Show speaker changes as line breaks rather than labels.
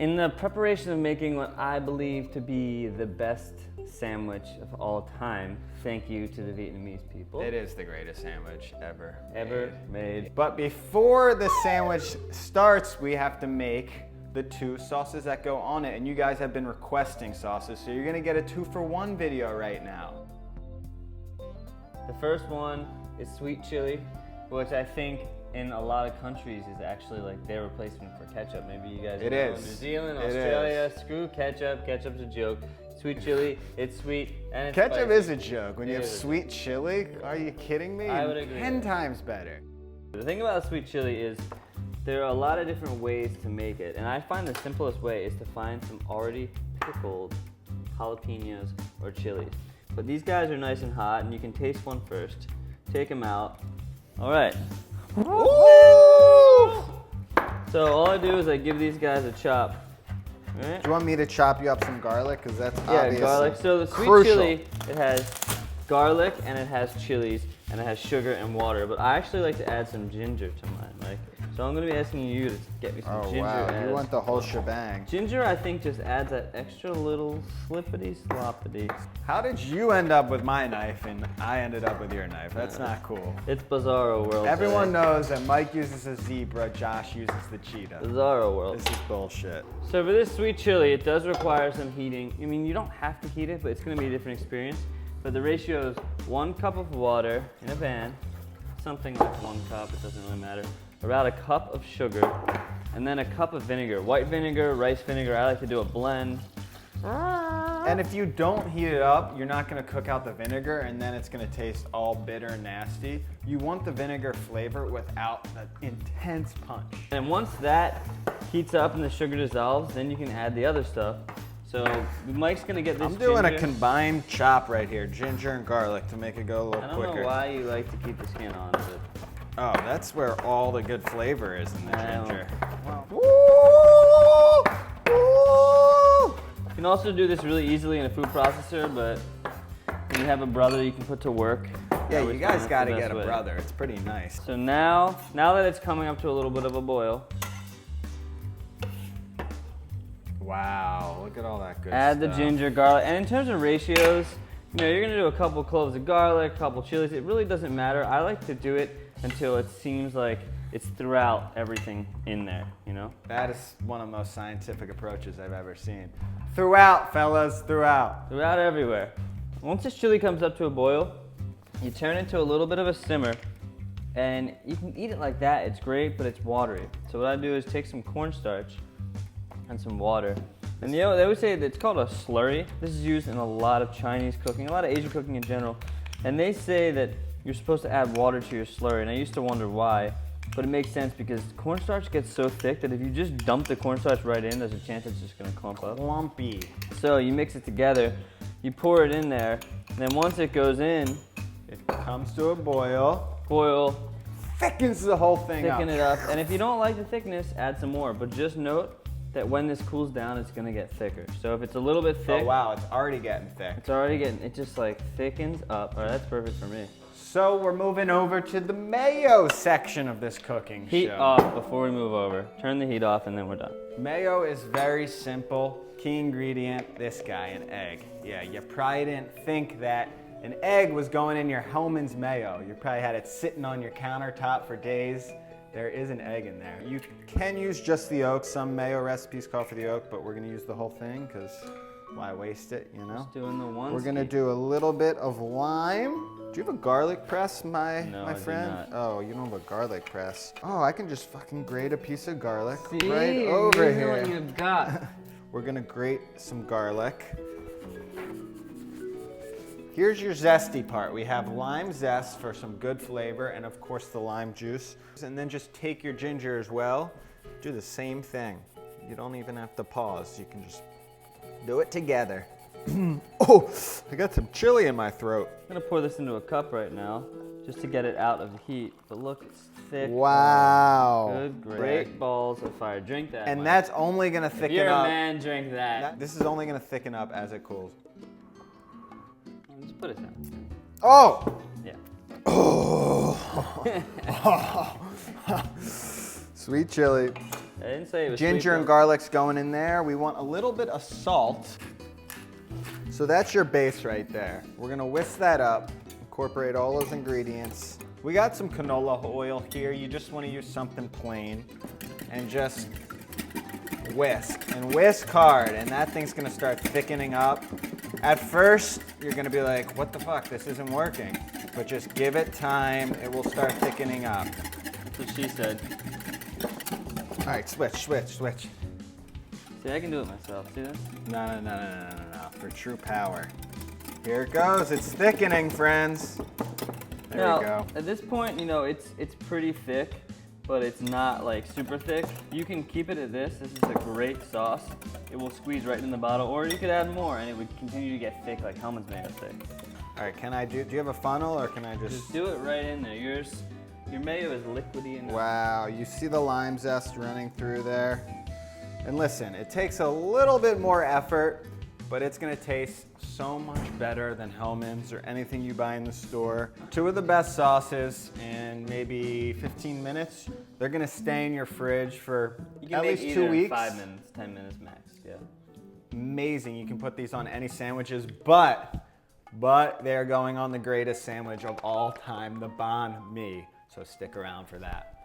In the preparation of making what I believe to be the best sandwich of all time, thank you to the Vietnamese people.
It is the greatest sandwich ever
made.
But before the sandwich starts, we have to make the 2 sauces that go on it. And you guys have been requesting sauces, so you're gonna get a 2-for-1 video right now.
The first one is sweet chili, which I think in a lot of countries is actually like their replacement for ketchup. Maybe you guys know in New Zealand, Australia, screw ketchup. Ketchup's a joke. Sweet chili, it's sweet and it's
Ketchup
spicy.
is a joke. When you have sweet chili, are you kidding me?
I would agree.
10 times better.
The thing about sweet chili is there are a lot of different ways to make it, and I find the simplest way is to find some already pickled jalapenos or chilies. But these guys are nice and hot, and you can taste one first. Take them out. All right.
Woo!
So all I do is I give these guys a chop. Right?
Do you want me to chop you up some garlic? Because that's
obviously garlic. So the sweet chili, it has garlic and it has chilies and it has sugar and water. But I actually like to add some ginger to mine. So I'm going to be asking you to get me some ginger.
Oh wow, you want the whole shebang.
Ginger, I think, just adds that extra little slippity-sloppity.
How did you end up with my knife and I ended up with your knife? That's not cool.
It's Bizarro world.
Everyone knows that Mike uses a zebra, Josh uses the cheetah.
Bizarro world.
This is bullshit.
So for this sweet chili, it does require some heating. I mean, you don't have to heat it, but it's going to be a different experience. But the ratio is 1 cup of water in a pan, something like 1 cup, it doesn't really matter. About a cup of sugar, and then a cup of vinegar. White vinegar, rice vinegar, I like to do a blend.
And if you don't heat it up, you're not gonna cook out the vinegar and then it's gonna taste all bitter and nasty. You want the vinegar flavor without the intense punch.
And once that heats up and the sugar dissolves, then you can add the other stuff. So Mike's gonna get this
I'm doing
ginger.
a combined chop right here, ginger and garlic to make it go a little quicker.
I don't know why you like to keep the skin on, but...
Oh, that's where all the good flavor is in the ginger.
Wow.
Woo! Woo!
You can also do this really easily in a food processor, but when you have a brother you can put to work.
Yeah, you guys gotta get a brother. It's pretty nice.
So now that it's coming up to a little bit of a boil,
wow, look at all that good
add
stuff.
the ginger, garlic, and in terms of ratios, you know, you're gonna do a couple cloves of garlic, a couple chilies. It really doesn't matter. I like to do it until it seems like it's throughout everything in there, you know?
That is one of the most scientific approaches I've ever seen. Throughout, fellas, throughout.
Throughout everywhere. Once this chili comes up to a boil, you turn it to a little bit of a simmer, and you can eat it like that. It's great, but it's watery. So what I do is take some cornstarch and some water. And you know, they always say that it's called a slurry. This is used in a lot of Chinese cooking, a lot of Asian cooking in general. And they say that you're supposed to add water to your slurry, and I used to wonder why, but it makes sense because cornstarch gets so thick that if you just dump the cornstarch right in, there's a chance it's just gonna clump up.
Lumpy.
So you mix it together, you pour it in there, and then once it goes in,
it comes to a boil.
Boil.
Thickens the whole thing up.
Thicken it up, and if you don't like the thickness, add some more, but just note that when this cools down, it's gonna get thicker. So if it's a little bit thick.
Oh wow, it's already getting thick.
It just like thickens up. All right, that's perfect for me.
So we're moving over to the mayo section of this cooking show.
Heat off before we move over. Turn the heat off and then we're done.
Mayo is very simple. Key ingredient, this guy, an egg. Yeah, you probably didn't think that an egg was going in your Hellmann's mayo. You probably had it sitting on your countertop for days. There is an egg in there. You can use just the yolk. Some mayo recipes call for the yolk, but we're gonna use the whole thing because why waste it, you know?
Just doing the one.
We're gonna do a little bit of lime. Do you have a garlic press, my friend?
I do not.
Oh, you don't have a garlic press. Oh, I can just fucking grate a piece of garlic
See,
right over here.
What you've got.
We're gonna grate some garlic. Here's your zesty part. We have lime zest for some good flavor and of course the lime juice. And then just take your ginger as well. Do the same thing. You don't even have to pause. You can just do it together. Oh, I got some chili in my throat.
I'm gonna pour this into a cup right now, just to get it out of the heat. But look, it's thick.
Wow.
Good, great balls of fire. Drink that.
And
Mike.
that's only gonna thicken
if you're
up.
a man, drink that.
This is only gonna thicken up as it cools.
Just put it down.
Oh!
Yeah.
Oh! Sweet chili.
I didn't say it was
Ginger
sweet,
and
though.
garlic's going in there. We want a little bit of salt. So that's your base right there. We're gonna whisk that up, incorporate all those ingredients. We got some canola oil here. You just wanna use something plain and just whisk and whisk hard, and that thing's gonna start thickening up. At first, you're gonna be like, what the fuck, this isn't working. But just give it time, it will start thickening up.
That's what she said.
All right, switch.
See, I can do it myself. See this?
No. For true power. Here it goes, it's thickening, friends. There
Now,
we go.
at this point, you know, it's pretty thick, but it's not like super thick. You can keep it at this. This is a great sauce. It will squeeze right in the bottle, or you could add more and it would continue to get thick like Hellman's Mayo thick.
All right, do you have a funnel or can I
Just do it right in there. Your mayo is liquidy enough.
Wow, you see the lime zest running through there? And listen, it takes a little bit more effort, but it's gonna taste so much better than Hellman's or anything you buy in the store. Two of the best sauces in maybe 15 minutes. They're gonna stay in your fridge for
You can
at
make
least
either
2
in
weeks.
5 minutes, 10 minutes max, yeah.
Amazing, you can put these on any sandwiches, but they're going on the greatest sandwich of all time, the Banh Mi. So stick around for that.